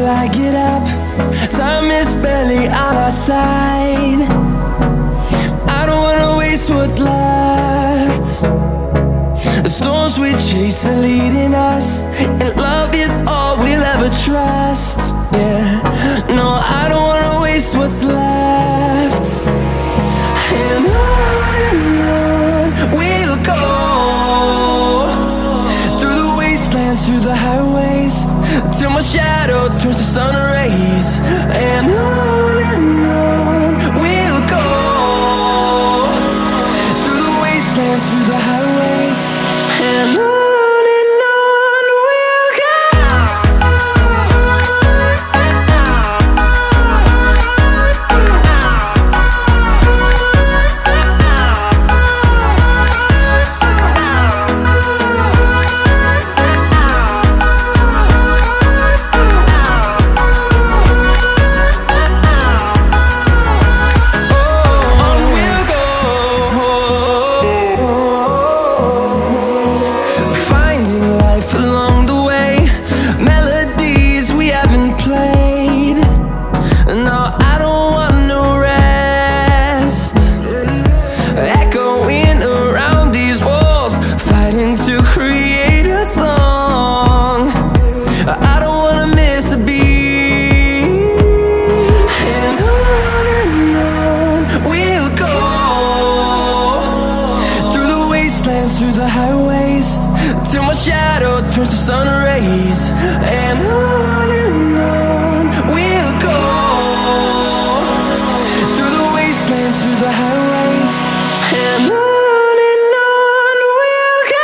till I get up. Time is barely on our side. I don't wanna waste what's left. The storms we chase are leading us, and love is all we'll ever trust. Yeah, no, I don't wanna waste what's left. And on we'll go, through the wastelands, through the highways, till my shadow turns to sun rays. And on